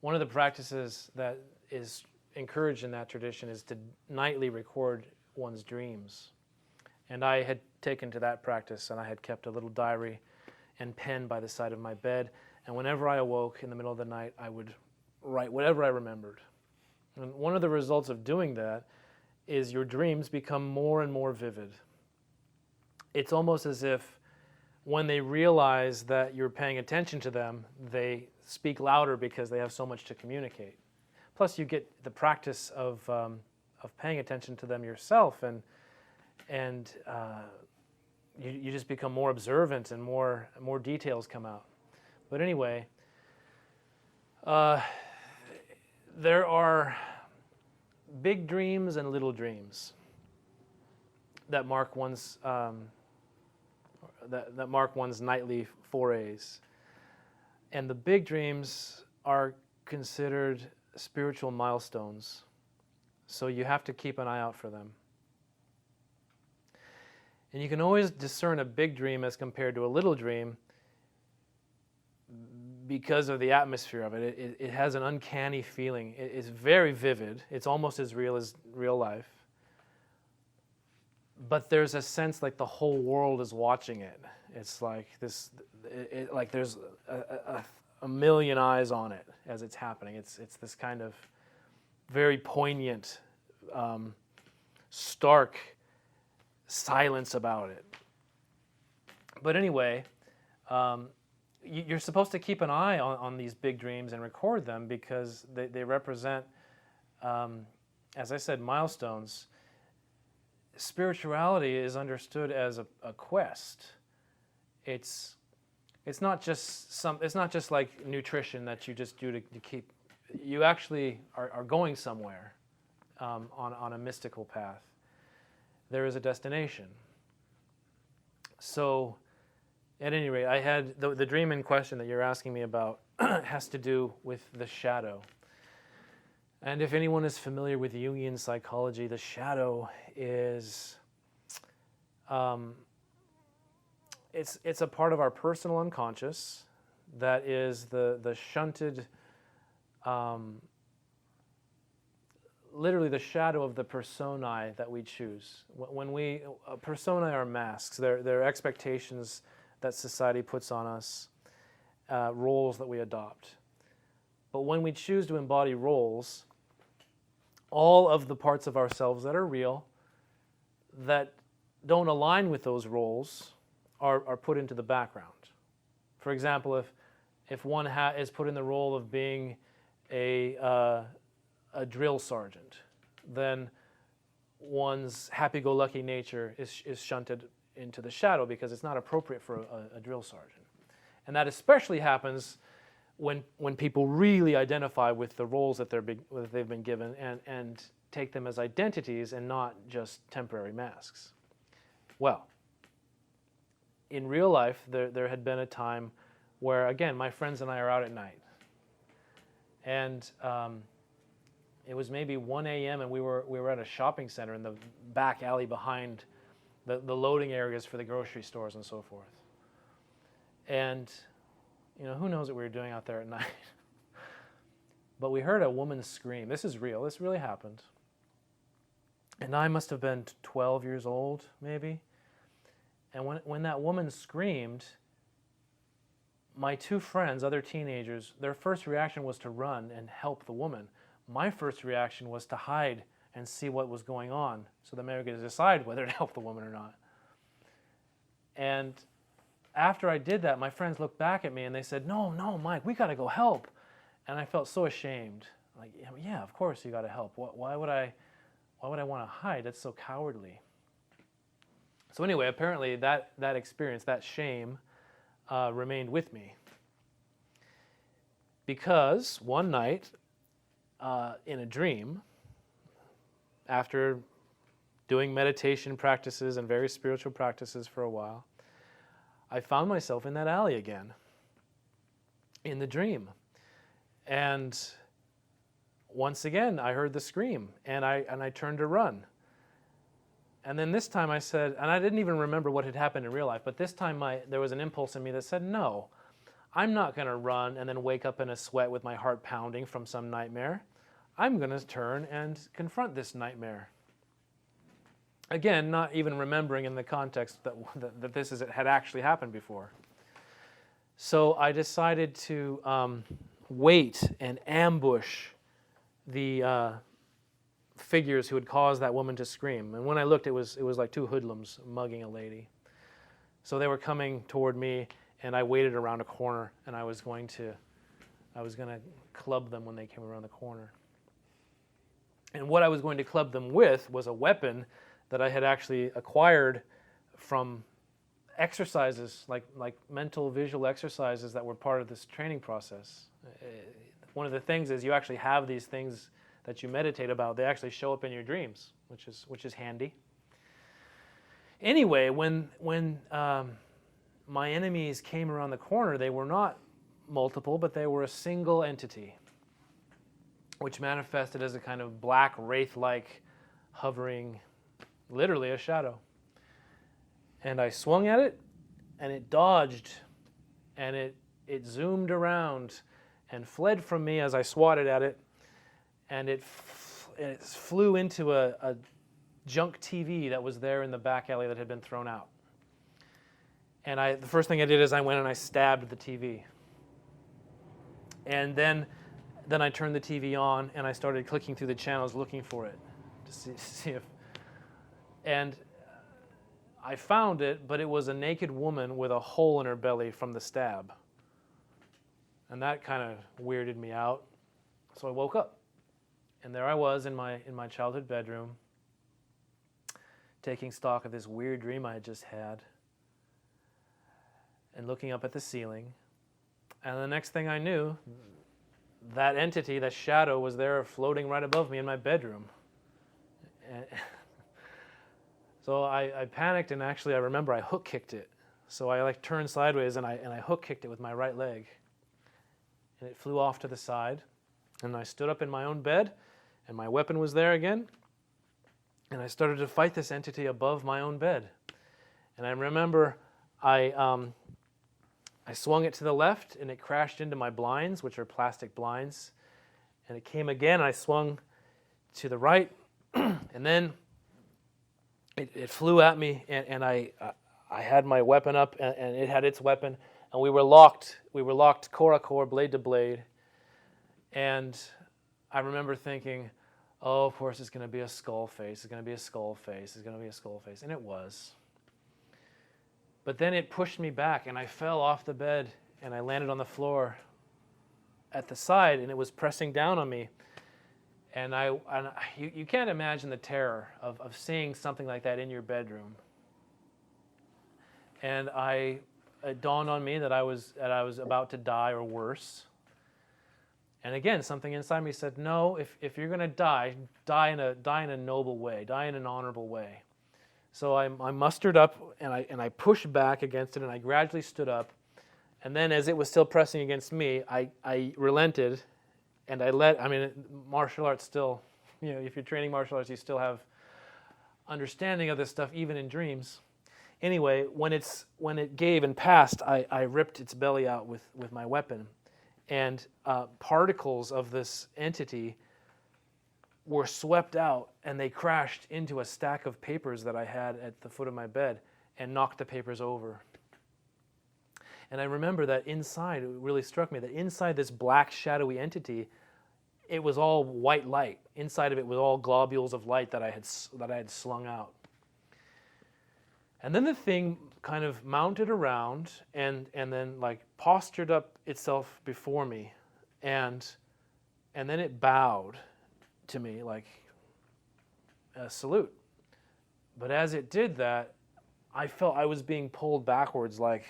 one of the practices that is encouraged in that tradition is to nightly record one's dreams. And I had taken to that practice, and I had kept a little diary and pen by the side of my bed. And whenever I awoke in the middle of the night, I would write whatever I remembered. And one of the results of doing that is your dreams become more and more vivid. It's almost as if when they realize that you're paying attention to them, they speak louder because they have so much to communicate. Plus, you get the practice of paying attention to them yourself, and you just become more observant, and more details come out. But anyway, there are big dreams and little dreams that mark one's that mark one's nightly forays. And the big dreams are considered spiritual milestones, so you have to keep an eye out for them. And you can always discern a big dream as compared to a little dream because of the atmosphere of it. It has an uncanny feeling. It's very vivid. It's almost as real as real life. But there's a sense like the whole world is watching it. It's like this, like there's a million eyes on it as it's happening. It's this kind of very poignant, stark silence about it. But anyway, you're supposed to keep an eye on these big dreams and record them because they represent, as I said, milestones. Spirituality is understood as a quest. It's not just like nutrition that you just do to keep. You actually are going somewhere on a mystical path. There is a destination. So, at any rate, I had the dream in question that you're asking me about has to do with the shadow. And if anyone is familiar with Jungian psychology, the shadow is it's a part of our personal unconscious that is the shunted, literally the shadow of the personae that we choose. When personae are masks, they're expectations that society puts on us, roles that we adopt. But when we choose to embody roles, all of the parts of ourselves that are real, that don't align with those roles, are put into the background. For example, if one is put in the role of being a drill sergeant, then one's happy-go-lucky nature is shunted into the shadow because it's not appropriate for a drill sergeant. And that especially happens when people really identify with the roles that they've been given and take them as identities and not just temporary masks. Well, in real life, there had been a time where, again, my friends and I are out at night. And it was maybe 1 a.m. and we were at a shopping center in the back alley behind the loading areas for the grocery stores and so forth. And who knows what we were doing out there at night. But we heard a woman scream. This is real. This really happened. And I must have been 12 years old, maybe. And when that woman screamed, my two friends, other teenagers, their first reaction was to run and help the woman. My first reaction was to hide and see what was going on so that maybe we could decide whether to help the woman or not. And after I did that, my friends looked back at me and they said, no, Mike, we got to go help. And I felt so ashamed. Like, yeah, of course you got to help. Why would I want to hide? That's so cowardly. So anyway, apparently that experience, that shame, remained with me. Because one night, in a dream, after doing meditation practices and various spiritual practices for a while, I found myself in that alley again, in the dream. And once again, I heard the scream, and I turned to run. And then this time I said, and I didn't even remember what had happened in real life, but this time there was an impulse in me that said, no, I'm not going to run and then wake up in a sweat with my heart pounding from some nightmare. I'm going to turn and confront this nightmare. Again, not even remembering in the context that this had actually happened before. So I decided to wait and ambush the figures who had caused that woman to scream. And when I looked, it was like two hoodlums mugging a lady. So they were coming toward me, and I waited around a corner, and I was going to club them when they came around the corner. And what I was going to club them with was a weapon that I had actually acquired from exercises, like mental visual exercises that were part of this training process. One of the things is you actually have these things that you meditate about. They actually show up in your dreams, which is handy. Anyway, when my enemies came around the corner, they were not multiple, but they were a single entity, which manifested as a kind of black wraith-like hovering, literally a shadow. And I swung at it, and it dodged, and it zoomed around and fled from me as I swatted at it, and it flew into a junk TV that was there in the back alley that had been thrown out. And the first thing I did is I went and I stabbed the TV. And then I turned the TV on, and I started clicking through the channels looking for it to see if... And I found it, but it was a naked woman with a hole in her belly from the stab. And that kind of weirded me out. So I woke up. And there I was in my childhood bedroom, taking stock of this weird dream I had just had, and looking up at the ceiling. And the next thing I knew, that entity, that shadow, was there floating right above me in my bedroom. So I panicked, and actually I remember I hook kicked it. So I turned sideways and I hook kicked it with my right leg. And it flew off to the side. And I stood up in my own bed, and my weapon was there again. And I started to fight this entity above my own bed. And I remember I swung it to the left, and it crashed into my blinds, which are plastic blinds. And it came again. I swung to the right, and then it flew at me, and I had my weapon up, and it had its weapon, and we were locked. We were locked core to core, blade to blade. And I remember thinking, oh, of course it's going to be a skull face. It's going to be a skull face. It's going to be a skull face. And it was. But then it pushed me back, and I fell off the bed, and I landed on the floor at the side, and it was pressing down on me. And you can't imagine the terror of seeing something like that in your bedroom. And it dawned on me that I was about to die or worse. And again, something inside me said, no, if you're going to die in a noble way, die in an honorable way. So I mustered up, and I pushed back against it, and I gradually stood up. And then as it was still pressing against me, I relented, and martial arts still, if you're training martial arts, you still have understanding of this stuff, even in dreams. Anyway, when it gave and passed, I ripped its belly out with my weapon. And particles of this entity were swept out, and they crashed into a stack of papers that I had at the foot of my bed and knocked the papers over. And I remember that inside, it really struck me, that inside this black shadowy entity, it was all white light. Inside of it was all globules of light that I had slung out. And then the thing kind of mounted around and then postured up itself before me, and then it bowed to me like a salute. But as it did that, I felt I was being pulled backwards like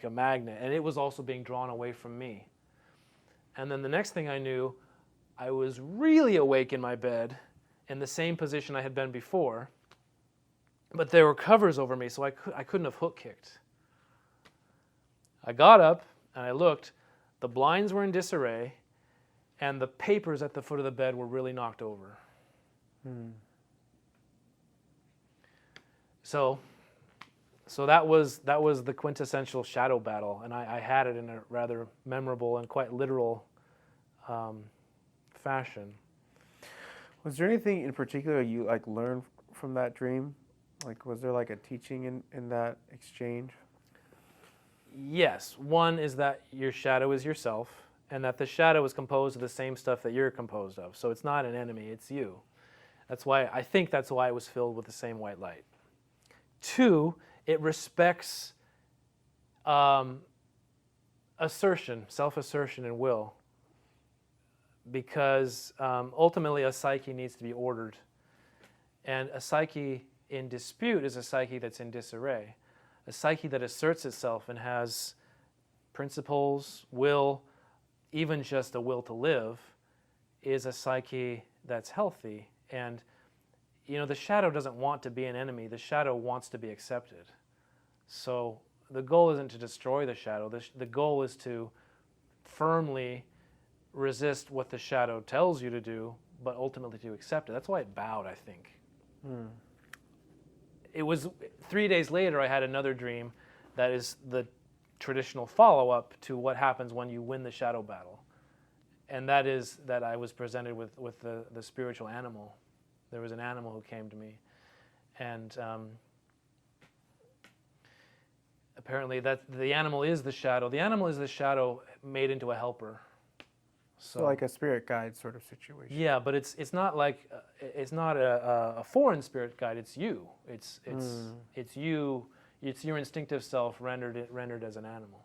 a magnet, and it was also being drawn away from me. And then the next thing I knew, I was really awake in my bed in the same position I had been before, but there were covers over me, so I couldn't have hook kicked. I got up and I looked. The blinds were in disarray, and the papers at the foot of the bed were really knocked over. So So that was the quintessential shadow battle, and I had it in a rather memorable and quite literal fashion. Was there anything in particular you like learned from that dream? Like, was there like a teaching in that exchange? Yes. One is that your shadow is yourself, and that the shadow is composed of the same stuff that you're composed of. So it's not an enemy, it's you. That's why it was filled with the same white light. Two, it respects assertion, self-assertion, and will, because ultimately a psyche needs to be ordered, and a psyche in dispute is a psyche that's in disarray. A psyche that asserts itself and has principles, will, even just a will to live, is a psyche that's healthy. And the shadow doesn't want to be an enemy. The shadow wants to be accepted. So the goal isn't to destroy the shadow. The goal is to firmly resist what the shadow tells you to do, but ultimately to accept it. That's why it bowed, I think. It was 3 days later I had another dream that is the traditional follow-up to what happens when you win the shadow battle. And that is that I was presented with the spiritual animal. There was an animal who came to me. And apparently that the animal is the shadow. The animal is the shadow made into a helper. So like a spirit guide sort of situation. Yeah, but it's not like it's not a foreign spirit guide. It's you. It's you. It's your instinctive self rendered as an animal.